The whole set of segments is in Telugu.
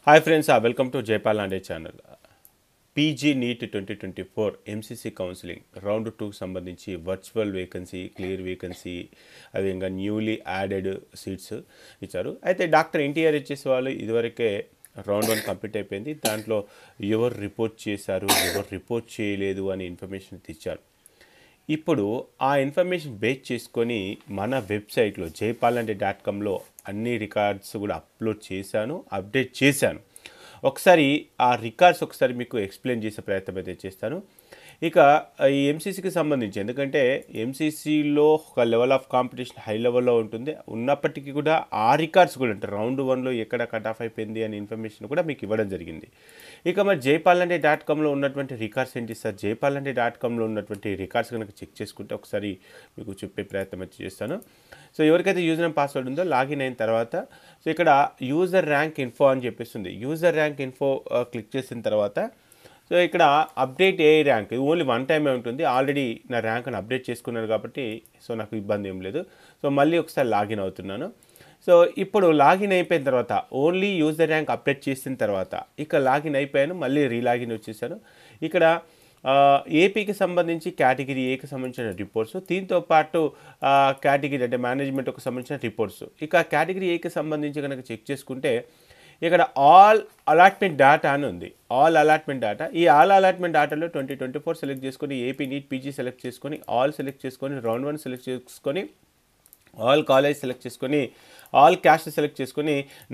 Hi friends, welcome to Jaipal Lande channel. PG NEET 2024 MCC counselling round 2కి సంబంధించి వర్చువల్ వేకెన్సీ, క్లియర్ వేకెన్సీ, అదేవిధంగా న్యూలీ యాడెడ్ సీట్స్ ఇచ్చారు. అయితే డాక్టర్ ఎన్టీఆర్ ఇచ్చేసి వాళ్ళు ఇదివరకే రౌండ్ 1 కంప్లీట్ అయిపోయింది. దాంట్లో ఎవరు రిపోర్ట్ చేశారు, ఎవరు రిపోర్ట్ చేయలేదు అని ఇన్ఫర్మేషన్ ఇచ్చారు. ఇప్పుడు ఆ ఇన్ఫర్మేషన్ బేస్ చేసుకొని మన వెబ్సైట్లో jaypalanade.comలో అన్ని రికార్డ్స్ కూడా అప్లోడ్ చేశాను, అప్డేట్ చేశాను. ఒకసారి ఆ రికార్డ్స్ ఒకసారి మీకు ఎక్స్ప్లెయిన్ చేసే ప్రయత్నం అయితే చేస్తాను. ఇక ఈ ఎంసీసీకి సంబంధించి, ఎందుకంటే ఎంసీసీలో ఒక లెవెల్ ఆఫ్ కాంపిటీషన్ హై లెవెల్లో ఉంటుంది. ఉన్నప్పటికీ కూడా ఆ రికార్డ్స్ కూడా అంటే రౌండ్ 1లో ఎక్కడ కట్ ఆఫ్ అయిపోయింది అనే ఇన్ఫర్మేషన్ కూడా మీకు ఇవ్వడం జరిగింది. ఇక మరి jaypalanade.comలో ఉన్నటువంటి రికార్డ్స్ ఏంటి సార్? jaypalanade.comలో ఉన్నటువంటి రికార్డ్స్ కనుక చెక్ చేసుకుంటే ఒకసారి మీకు చెప్పే ప్రయత్నం అయితే చేస్తాను. సో ఎవరికైతే యూజర్ నేమ్ పాస్వర్డ్ ఉందో లాగిన్ అయిన తర్వాత సో ఇక్కడ యూజర్ ర్యాంక్ ఇన్ఫో అని చెప్పేస్తుంది. యూజర్ ర్యాంక్ ఇన్ఫో క్లిక్ చేసిన తర్వాత సో ఇక్కడ అప్డేట్ ఏ ర్యాంక్, ఇది ఓన్లీ 1 టైమే ఉంటుంది. ఆల్రెడీ నా ర్యాంక్ని అప్డేట్ చేసుకున్నాను కాబట్టి సో నాకు ఇబ్బంది ఏం లేదు. సో మళ్ళీ ఒకసారి లాగిన్ అవుతున్నాను. సో ఇప్పుడు లాగిన్ అయిపోయిన తర్వాత ఓన్లీ యూజర్ ర్యాంక్ అప్డేట్ చేసిన తర్వాత ఇక లాగిన్ అయిపోయాను, మళ్ళీ రీలాగిన్ వచ్చేసాను. ఇక్కడ ఏపీకి సంబంధించి కేటగిరీ ఏకి సంబంధించిన రిపోర్ట్స్, దీంతో పాటు కేటగిరీ అంటే మేనేజ్మెంట్కి సంబంధించిన రిపోర్ట్స్. ఇక కేటగిరీ ఏకి సంబంధించి కనుక చెక్ చేసుకుంటే ఇక్కడ ఆల్ అలాట్మెంట్ డేటా అని ఉంది. ఆల్ అలాట్మెంట్ డేటా, ఈ ఆల్ అలాట్మెంట్ డేటాలో 2024 సెలెక్ట్ చేసుకొని ఏపీ నీట్ పీజీ సెలెక్ట్ చేసుకొని ఆల్ సెలెక్ట్ చేసుకొని రౌండ్ 1 సెలెక్ట్ చేసుకొని ఆల్ కాలేజ్ సెలెక్ట్ చేసుకొని ఆల్ క్యాస్ట్ సెలెక్ట్ చేసుకొని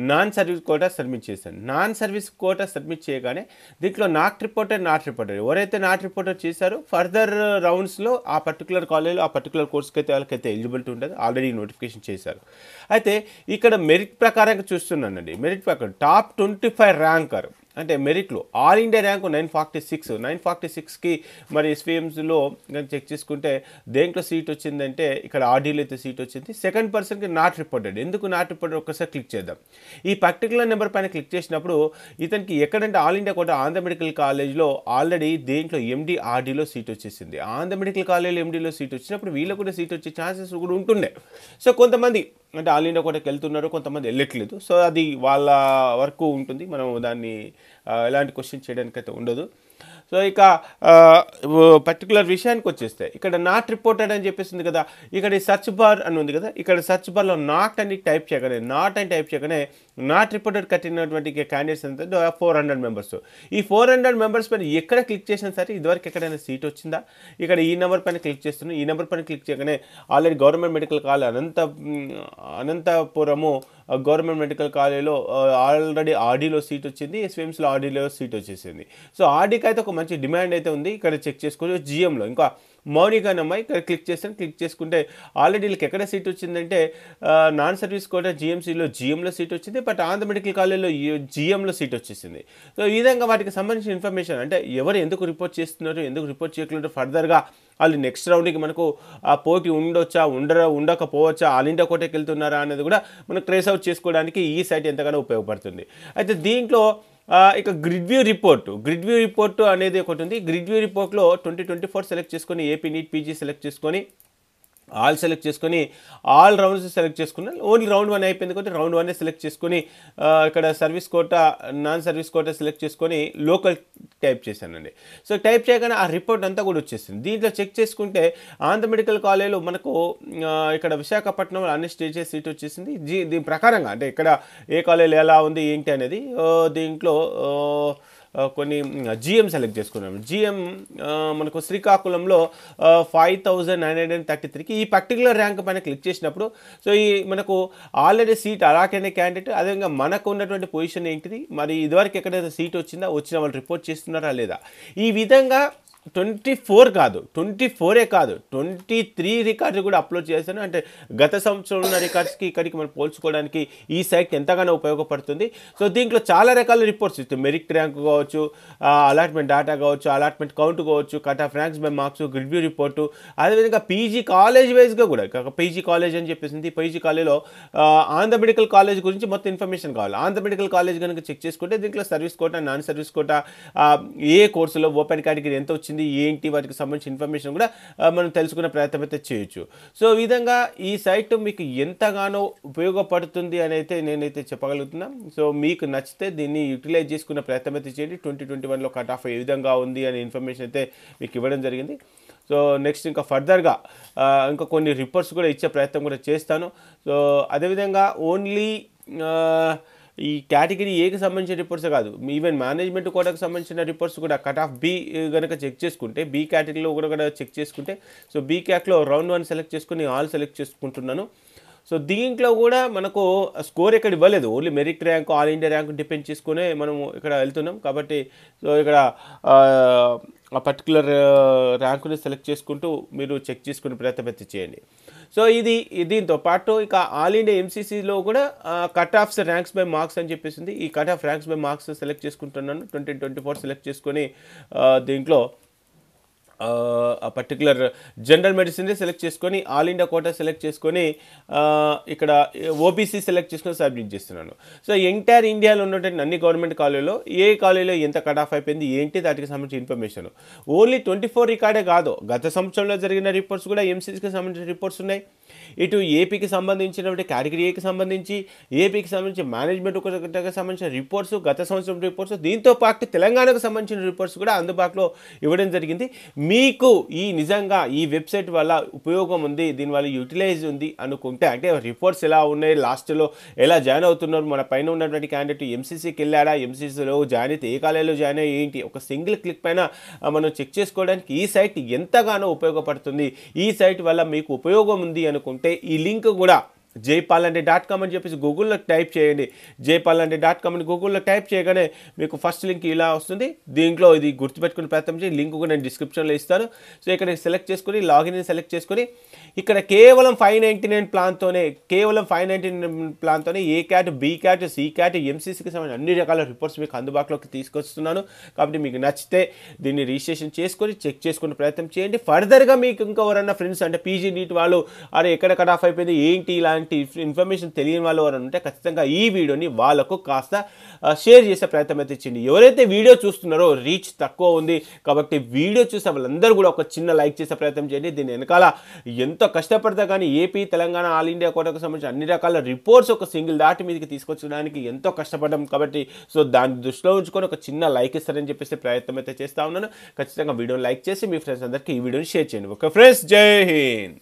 నాన్ సర్వీస్ కోటా సబ్మిట్ చేశాను. నాన్ సర్వీస్ కోటా సబ్మిట్ చేయగానే దీంట్లో నాట్ రిపోర్టర్ ఎవరైతే నాట్ రిపోర్టర్ చేశారో ఫర్దర్ రౌండ్స్లో ఆ పర్టికులర్ కాలేజ్లో ఆ పర్టికులర్ కోర్స్కి అయితే వాళ్ళకైతే ఎలిజిబిలిటీ ఉంటుంది, ఆల్రెడీ నోటిఫికేషన్ చేశారు. అయితే ఇక్కడ మెరిట్ ప్రకారంగా చూస్తున్నానండి. మెరిట్ ప్రకారం టాప్ 25 ర్యాంకర్ అంటే మెరిట్లో ఆల్ ఇండియా ర్యాంకు 946కి మరి ఎస్వీఎంస్లో చెక్ చేసుకుంటే దేంట్లో సీట్ వచ్చిందంటే ఇక్కడ ఆర్డీలో అయితే సీట్ వచ్చింది. సెకండ్ పర్సన్కి నాట్ రిపోర్టెడ్. ఎందుకు నాట్ రిపోర్టెడ్ ఒక్కసారి క్లిక్ చేద్దాం. ఈ పర్టికులర్ నెంబర్ పైన క్లిక్ చేసినప్పుడు ఇతనికి ఎక్కడంటే ఆల్ ఇండియా కూడా ఆంధ్ర మెడికల్ కాలేజ్లో ఆల్రెడీ దేంట్లో ఎండి ఆర్డీలో సీట్ వచ్చేసింది. ఆంధ్ర మెడికల్ కాలేజ్లో ఎండీలో సీట్ వచ్చినప్పుడు వీళ్ళకు కూడా సీట్ వచ్చే ఛాన్సెస్ కూడా ఉంటుండే. సో కొంతమంది అంటే ఆల్ ఇండియా కోటాకి వెళ్తున్నారు, కొంతమంది వెళ్ళట్లేదు. సో అది వాళ్ళ వరకు ఉంటుంది, మనం దాన్ని ఎలాంటి క్వశ్చన్ చేయడానికి అయితే ఉండదు. సో ఇక పర్టికులర్ విషయానికి వచ్చేస్తే ఇక్కడ నాట్ రిపోర్టెడ్ అని చెప్పేసింది కదా, ఇక్కడ ఈ సర్చ్ బార్ అని ఉంది కదా, ఇక్కడ సర్చ్ బార్లో నాట్ అని టైప్ చేయగానే నాట్ రిపోర్టెడ్ కట్టినటువంటి క్యాండిడేట్స్ ఎంత 400 మెంబర్స్. ఈ 400 మెంబర్స్ పైన ఎక్కడ క్లిక్ చేసినా సరే ఇదివరకు ఎక్కడైనా సీట్ వచ్చిందా, ఇక్కడ ఈ నెంబర్ పైన క్లిక్ చేస్తున్నాం. ఈ నెంబర్ పైన క్లిక్ చేయగానే already government medical college Anantapuramu government medical కాలేజ్లో ఆల్రెడీ ఆర్డీలో సీట్ వచ్చింది, ఎస్వీఎంస్లో ఆర్డీలో సీట్ వచ్చేసింది. సో ఆర్డీకి అయితే ఒక మంచి డిమాండ్ అయితే ఉంది. ఇక్కడ చెక్ చేసుకోవచ్చు. జిఎంలో ఇంకా మౌనిక అనే అమ్మాయి ఇక్కడ క్లిక్ చేసుకుంటే ఆల్రెడీ వీళ్ళకి ఎక్కడ సీట్ వచ్చిందంటే నాన్ సర్వీస్ కోటా జిఎంలో సీట్ వచ్చింది, బట్ ఆంధ్ర మెడికల్ కాలేజ్లో జిఎంలో సీట్ వచ్చేసింది. సో ఈ విధంగా వాటికి సంబంధించిన ఇన్ఫర్మేషన్ అంటే ఎవరు ఎందుకు రిపోర్ట్ చేస్తున్నారు, ఎందుకు రిపోర్ట్ చేయట్లేదు, ఫర్దర్గా వాళ్ళు నెక్స్ట్ రౌండ్కి మనకు ఆ పోటీ ఉండకపోవచ్చా, ఆల్ ఇండియా కోటాకి వెళ్తున్నారా అనేది కూడా మనకు ట్రేస్ అవుట్ చేసుకోవడానికి ఈ సైట్ ఎంతగానో ఉపయోగపడుతుంది. అయితే దీంట్లో ఇక గ్రిడ్ వ్యూ రిపోర్టు అనేది ఒకటి ఉంది. గ్రిడ్ వ్యూ రిపోర్ట్లో 2024 సెలెక్ట్ చేసుకొని ఏపీ నీట్ పీజీ సెలెక్ట్ చేసుకొని ఆల్ సెలెక్ట్ చేసుకొని ఆల్ రౌండ్స్ సెలెక్ట్ చేసుకున్నాను. ఓన్లీ రౌండ్ 1 అయిపోయింది కాబట్టి రౌండ్ 1 సెలెక్ట్ చేసుకొని ఇక్కడ service quota non service quota select చేసుకొని లోకల్ టైప్ చేశానండి. సో టైప్ చేయగానే ఆ రిపోర్ట్ అంతా కూడా వచ్చేసింది. దీంట్లో చెక్ చేసుకుంటే ఆంధ్ర మెడికల్ కాలేజ్లో మనకు ఇక్కడ విశాఖపట్నంలో అన్ని స్టేజెస్ సీట్ వచ్చేసింది. దీని ప్రకారంగా అంటే ఇక్కడ ఏ కాలేజ్ ఎలా ఉంది ఏంటి అనేది దీంట్లో కొన్ని జిఎం సెలెక్ట్ చేసుకున్నాము. జిఎం మనకు శ్రీకాకుళంలో 5933కి ఈ పర్టికులర్ ర్యాంక్ పైన క్లిక్ చేసినప్పుడు సో ఈ మనకు ఆల్రెడీ సీట్ అలాట్ అయిన క్యాండిడేట్, అదేవిధంగా మనకు ఉన్నటువంటి పొజిషన్ ఏంటిది, మరి ఇదివరకు ఎక్కడైతే సీట్ వచ్చిందా, వచ్చిన వాళ్ళు రిపోర్ట్ చేస్తున్నారా లేదా, ఈ విధంగా 24 కాదు 23 రికార్డు కూడా అప్లోడ్ చేశాను. అంటే గత సంవత్సరం ఉన్న రికార్డ్స్కి ఇక్కడికి మనం పోల్చుకోవడానికి ఈ సైట్ ఎంతగానో ఉపయోగపడుతుంది. సో దీంట్లో చాలా రకాల రిపోర్ట్స్ ఇస్తాయి. మెరిట్ ర్యాంక్ కావచ్చు, అలాట్మెంట్ డేటా కావచ్చు, అలాట్మెంట్ కౌంట్ కావచ్చు, cut off ranks by marks, review report, అదేవిధంగా పీజీ కాలేజ్ వైజ్గా కూడా పీజీ కాలేజ్ అని చెప్పేసింది. పీజీ కాలేజ్లో ఆంధ్ర మెడికల్ కాలేజ్ గురించి మొత్తం ఇన్ఫర్మేషన్ కావాలి. ఆంధ్ర మెడికల్ కాలేజ్ కనుక చెక్ చేసుకుంటే దీంట్లో service quota, non service quota, ఏ కోర్సులో ఓపెన్ కేటగిరీ ఎంత వచ్చింది, వచ్చింది ఏంటి వాటికి సంబంధించిన ఇన్ఫర్మేషన్ కూడా మనం తెలుసుకునే ప్రయత్నం అయితే చేయొచ్చు. సో ఈ విధంగా ఈ సైట్ మీకు ఎంతగానో ఉపయోగపడుతుంది అని అయితే నేనైతే చెప్పగలుగుతున్నా. సో మీకు నచ్చితే దీన్ని యూటిలైజ్ చేసుకునే ప్రయత్నం అయితే చేయండి. 2021లో కట్ ఆఫ్ ఏ విధంగా ఉంది అనే ఇన్ఫర్మేషన్ అయితే మీకు ఇవ్వడం జరిగింది. సో నెక్స్ట్ ఇంకా ఫర్దర్గా ఇంకా కొన్ని రిపోర్ట్స్ కూడా ఇచ్చే ప్రయత్నం కూడా చేస్తాను. సో అదేవిధంగా ఓన్లీ ఈ కేటగిరీ ఏకి సంబంధించిన రిపోర్ట్సే కాదు, ఈవెన్ మేనేజ్మెంట్ కోటాకు సంబంధించిన రిపోర్ట్స్ కూడా కట్ ఆఫ్ బి కనుక చెక్ చేసుకుంటే, బి కేటగిరీలో కూడా చెక్ చేసుకుంటే, సో బి క్యాట్లో రౌండ్ 1 సెలెక్ట్ చేసుకుని ఆల్ సెలెక్ట్ చేసుకుంటున్నాను. సో దీంట్లో కూడా మనకు స్కోర్ ఇక్కడ ఇవ్వలేదు, only merit rank all India rank depend చేసుకునే మనము ఇక్కడ వెళ్తున్నాం. కాబట్టి సో ఇక్కడ ఆ పర్టికులర్ ర్యాంకుని సెలెక్ట్ చేసుకుంటూ మీరు చెక్ చేసుకునే ప్రయత్నం అయితే చేయండి. సో దీంతో పాటు ఇక ఆల్ ఇండియా ఎంసీసీలో కూడా cut offs ranks by marks అని చెప్పేసింది. ఈ cut off ranks by marks select చేసుకుంటున్నాను. 2024 సెలెక్ట్ చేసుకొని దీంట్లో ఆ పర్టికులర్ జనరల్ మెడిసిన్ సెలెక్ట్ చేసుకొని ఆల్ ఇండియా కోటా సెలెక్ట్ చేసుకొని ఇక్కడ ఓబీసీ సెలెక్ట్ చేసుకొని సబ్మిట్ చేస్తున్నాను. సో ఎంటైర్ ఇండియాలో ఉన్నటువంటి అన్ని గవర్నమెంట్ కాలేజీలో ఏ కాలేజీలో ఎంత కట్ ఆఫ్ అయిపోయింది ఏంటి దానికి సంబంధించిన ఇన్ఫర్మేషన్ ఓన్లీ 24 రికార్డే కాదు, గత సంవత్సరంలో జరిగిన రిపోర్ట్స్ కూడా ఎంసీసీకి సంబంధించిన రిపోర్ట్స్ ఉన్నాయి. ఇటు ఏపీకి సంబంధించినటువంటి కేటగిరీ ఏకి సంబంధించి, ఏపీకి సంబంధించి మేనేజ్మెంట్ ఒకటికి సంబంధించిన రిపోర్ట్స్, గత సంవత్సరం రిపోర్ట్స్, దీంతో పాటు తెలంగాణకు సంబంధించిన రిపోర్ట్స్ కూడా అందుబాటులో ఇవ్వడం జరిగింది. మీకు నిజంగా ఈ వెబ్సైట్ వల్ల ఉపయోగం ఉంది, దీనివల్ల యూటిలైజ్ ఉంది అనుకుంటే, అంటే రిపోర్ట్స్ ఎలా ఉన్నాయి, లాస్ట్లో ఎలా జాయిన్ అవుతున్నారు, మన పైన ఉన్నటువంటి క్యాండిడేట్ ఎంసీసీకి వెళ్ళాడా, ఎంసీసీలో జాయిన్ అయితే ఏ కాలేజీలో జాయిన్ అయ్యి ఏంటి, ఒక సింగిల్ క్లిక్ పైన మనం చెక్ చేసుకోవడానికి ఈ సైట్ ఎంతగానో ఉపయోగపడుతుంది. ఈ సైట్ వల్ల మీకు ఉపయోగం ఉంది అనుకుంటే ఈ లింక్ కూడా jaypalanade.com అని చెప్పేసి గూగుల్లో టైప్ చేయండి. jaypalanade.com అని గూగుల్లో టైప్ చేయగానే మీకు ఫస్ట్ లింక్ ఇలా వస్తుంది. దీంట్లో ఇది గుర్తుపెట్టుకుని ప్రయత్నం చేసి లింక్ కూడా నేను డిస్క్రిప్షన్లో ఇస్తాను. సో ఇక్కడ సెలెక్ట్ చేసుకుని లాగిన్ సెలెక్ట్ చేసుకుని ఇక్కడ కేవలం 599 ప్లాన్తోనే A cat, B cat, C cat, ఎంసీసీకి సంబంధించిన అన్ని రకాల రిపోర్ట్స్ మీకు అందుబాటులోకి తీసుకొస్తున్నాను. కాబట్టి మీకు నచ్చితే దీన్ని రిజిస్ట్రేషన్ చేసుకొని చెక్ చేసుకునే ప్రయత్నం చేయండి. ఫర్దర్గా మీకు ఇంకెవరన్నా ఫ్రెండ్స్ అంటే పీజీ నీట్ వాళ్ళు అరే ఎక్కడ కట్ ఆఫ్ అయిపోయింది ఏంటి ఇలాంటి ఇన్ఫర్మేషన్ తెలియని వాళ్ళు ఎవరైనా ఉంటే ఖచ్చితంగా ఈ వీడియోని వాళ్ళకు కాస్త షేర్ చేసే ప్రయత్నం అయితే చేయండి. ఎవరైతే వీడియో చూస్తున్నారో రీచ్ తక్కువ ఉంది కాబట్టి వీడియో చూసే వాళ్ళందరూ కూడా ఒక చిన్న లైక్ చేసే ప్రయత్నం చేయండి. దీని వెనకాల ఎంతో కష్టపడతా కానీ ఏపీ, తెలంగాణ, ఆల్ ఇండియా కోటాకు సంబంధించిన అన్ని రకాల రిపోర్ట్స్ ఒక సింగిల్ దాటి మీదకి తీసుకొచ్చడానికి ఎంతో కష్టపడ్డాం. కాబట్టి సో దాన్ని దృష్టిలో ఉంచుకొని ఒక చిన్న లైక్ ఇస్తారని చెప్పేసి ప్రయత్నం అయితే చేస్తూ ఉన్నాను. ఖచ్చితంగా వీడియోని లైక్ చేసి మీ ఫ్రెండ్స్ అందరికీ ఈ వీడియోని షేర్ చేయండి. ఓకే ఫ్రెండ్స్, జై హింద్.